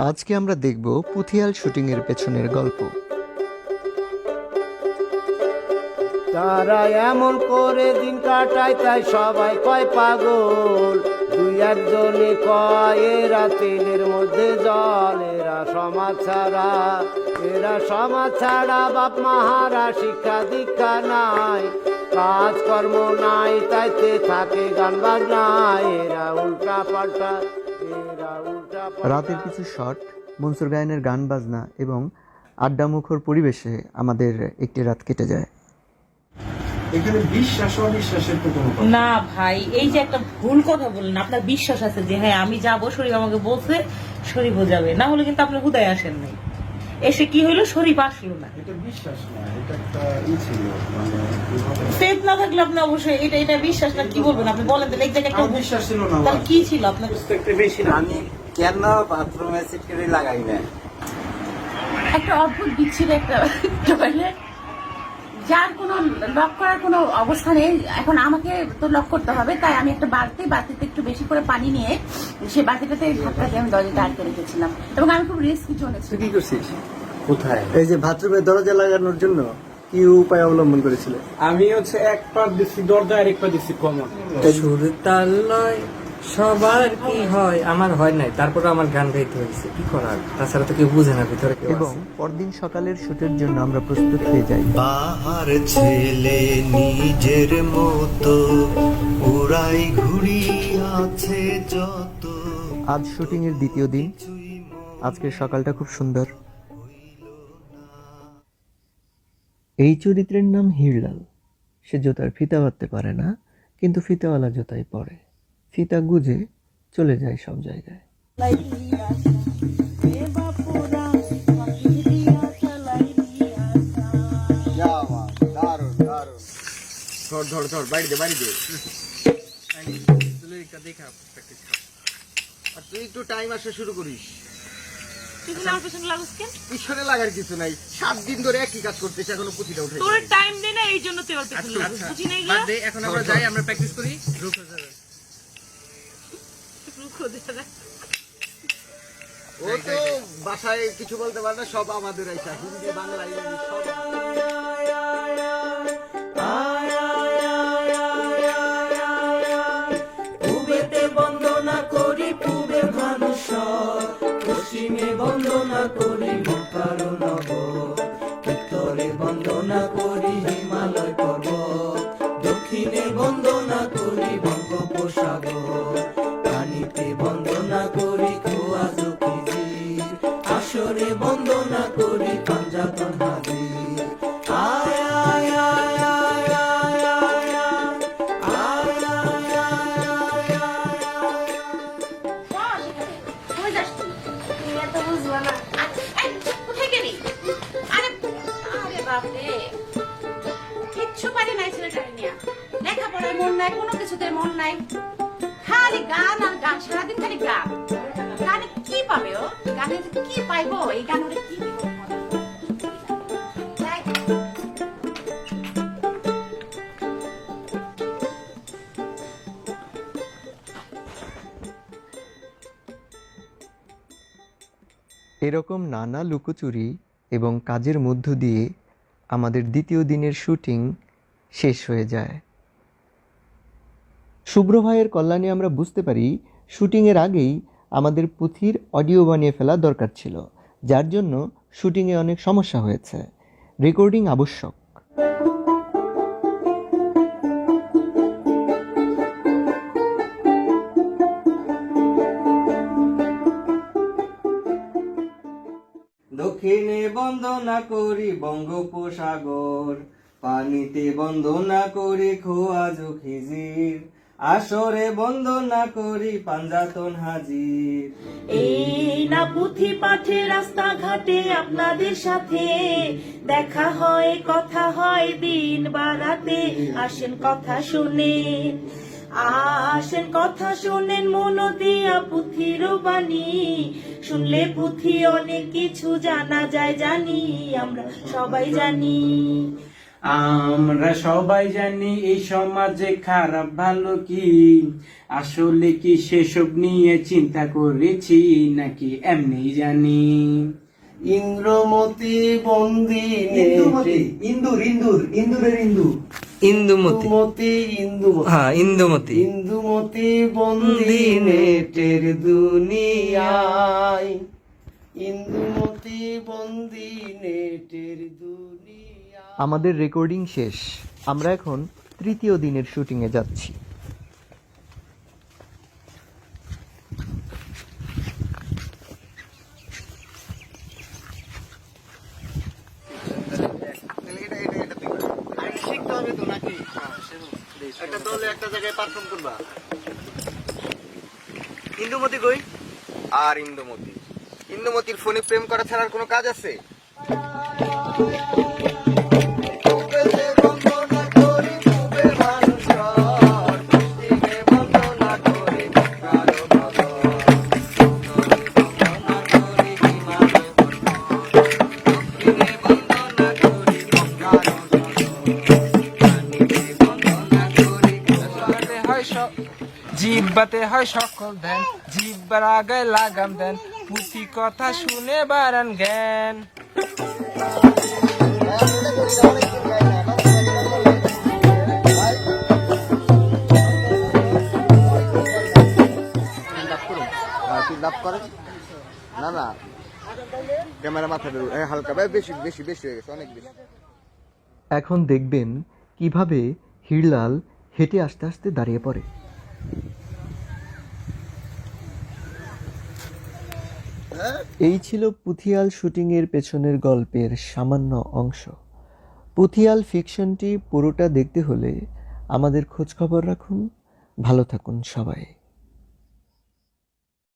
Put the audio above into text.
আজকে আমরা দেখব পুথিয়াল শুটিংয়ের পেছনের গল্প। তারা এমন করে দিন কাটায় তাই সবাই কয় পাগল। দুই একজনে কয় এরা তেলের মধ্যে জল। এরা সমাজ ছাড়া বাপ মাহারা শিক্ষা দীক্ষা নাই, কাজকর্ম নাই, তাইতে থাকে গান বাজনায়। এরা উল্টা পাল্টা। রাতের কিছু শট, মনসুর গায়নের গান বাজনা এবং আড্ডামুখর পরিবেশে আমাদের একটি রাত কেটে যায়। এখানে বিশ্বাস অবিশ্বাসের তো কোনো কথা না ভাই, এই যে একটা ভুল কথা বললেন। আপনার বিশ্বাস আছে যে হ্যাঁ আমি যাবো, শরীফ আমাকে বলছে শরীফও যাবে, না হলে কিন্তু আপনি হুদায় আসেন নাই। এসে কি হইলো, শরীফ আসলো না। এটা বিশ্বাস না, এটা একটা ছিল, মানে ফেথ না থাকলে আপনি অবশ্যই এটা বিশ্বাস না কি বলবেন আপনি বলেন তো। এক জায়গায় একটা বিশ্বাস ছিল না, তাহলে কি ছিল আপনার? বেশি না। আমি কেন বাথরুমে সিটকারি লাগাই না? একটা অদ্ভুত বিচ্ছিন্ন একটা টয়লেট, যার কোনো লক করার কোনো অবস্থা নেই। এখন আমাকে তো লক করতে হবে, তাই আমি একটা বালতিতে একটু বেশি করে পানি নিয়ে সেই বালতিটাতে ধাক্কা দিয়ে আমি দরজাটা আটকে রেখেছিলাম এবং আমি খুব রিস্কি জোনে ছিলাম। কি করছিস? কোথায়? এই যে বাথরুমে দরজা লাগানোর জন্য কি উপায় অবলম্বন করেছিল? আমি এক পা দিচ্ছি দরজা আর এক পা দিচ্ছি কমন। সুরতাল নয় সবার কি হয়, আমার হয় নাই, তারপর আমার গান গাইতে হয়েছে, কি করার, তাছাড়া তো কেউ বুঝে না ভিতরে কেউ এবং আছে। পরদিন সকালের শুটের জন্য আমরা প্রস্তুত হয়ে যাই। বাহার ছেলে নিজের মতো উড়াই ঘুরি আছে যত। আজ শুটিংয়ের দ্বিতীয় দিন। আজকের সকালটা খুব সুন্দর। এই চরিত্রের নাম হিরলাল। সে জুতার ফিতা বাঁধতে পারে না, কিন্তু ফিতাওয়ালা জুতাই পরে। ফিতা গুজে চলে যায় সব জায়গায়। ধর বাইরে দে। আর তুই একটু টাইম আসা শুরু করিস। পিছনে লাগার কিছু নাই, 7 দিন ধরে একই কাজ করতেছ, এখনো পুঁথিটা উঠে। তোর টাইম দে না, এই জন্য তুই ওর পেছনে লাগিস। বুঝি নাই গো। এখন আমরা যাই, আমরা প্র্যাকটিস করি। ও তো বাসায় কিছু বলতে পারে না, সব আমাদের আইসা হিন্দি বাংলা ইংলিশ সব। পূবেতে বন্দনা করি পূবে ভানুষর, পশ্চিমে বন্দনা করি মক্কার নগর, উত্তরে বন্দনা করি হিমালয় পর্বত, দক্ষিণে বন্দনা করি বঙ্গোপসাগর, পানিতে বন্দনা করি খোয়া জকিজির, আসরে বন্দনা করি পাঞ্জাতন হাজির। আয় আয় আয় আয় আয় আয় আয় আয় আয় আয়। কই যাস তুই? তুমি এত বুঝবা না। এই, কোথায় গেলি? আরে বাপরে, কিচ্ছু পারি নাই ছেলেটাকে নিয়ে। লেখাপড়ায় মন নাই, কোনো কিছুতে মন নাই, খালি গান আর গান, সারাদিন খালি গান। গানে কি পাবে ও? গানে যে কি পাইবো? এই গান ওরে কি দিব? যাই। এরকম নানা লুকোচুরি এবং কাজের মধ্য দিয়ে আমাদের দ্বিতীয় দিনের শুটিং শেষ হয়ে যায়। শুভ্র ভাইয়ের কল্যাণে আমরা বুঝতে পারি শুটিংয়ের আগেই আমাদের পুঁথির অডিও বানিয়ে ফেলা দরকার ছিল, যার জন্য শুটিংয়ে অনেক সমস্যা হয়েছে। রেকর্ডিং আবশ্যক। দক্ষিণে বন্দনা করি বঙ্গোপসাগর, পানিতে বন্দনা করি খোয়া জকিজির, আসরে বন্দনা করি পাঞ্জাতন হাজির। এই না পুঁথি পাঠে রাস্তাঘাটে আপনাদের সাথে দেখা হয়, কথা হয় দিন বারাতে। আসেন কথা শুনে, আসেন কথা শুনেন মন দিয়া পুঁথির বাণী। শুনলে পুঁথি অনেক কিছু জানা যায়, জানি আমরা সবাই জানি। আমরা সবাই জানি এই সমাজে খারাপ ভালো কি, আসলে কি সেসব নিয়ে চিন্তা করেছি নাকি এমনি জানি। ইন্দ্রমতি বন্দি ইন্দুমতি, ইন্দুর ইন্দুর ইন্দুরের ইন্দু। ইন্দুমতি, ইন্দুমতি ইন্দুমতি হ্যাঁ ইন্দুমতি। ইন্দুমতি বন্দি নেটের দুনিয়ায়, ইন্দুমতি বন্দি নেটের দুনিয়ায়। আমাদের রেকর্ডিং শেষ। আমরা এখন তৃতীয় দিনের শুটিংয়ে যাচ্ছি। ইন্দুমতি কই? আর ইন্দুমতি, ইন্দুমতির ফোনে প্রেম করা ছাড়া আর কোনো কাজ আছে? জিব্বাতে হয় সকল ধ্যান, জিব্বার আগায় লাগাম দেন, পুঁথি কথা শুনে বাড়ান জ্ঞান। লাভ করেন না না, ক্যামেরা মাথা হালকা বেশি বেশি বেশি হয়ে গেছে, অনেক বেশি। এখন দেখবেন কিভাবে হিরলাল হেঁটে আস্তে আস্তে দাঁড়িয়ে পড়ে। এই ছিল পুথিয়াল শুটিংয়ের পেছনের গল্পের সামান্য অংশ। পুথিয়াল ফিকশনটি পুরোটা দেখতে হলে আমাদের খোঁজখবর রাখুন। ভালো থাকুন সবাই।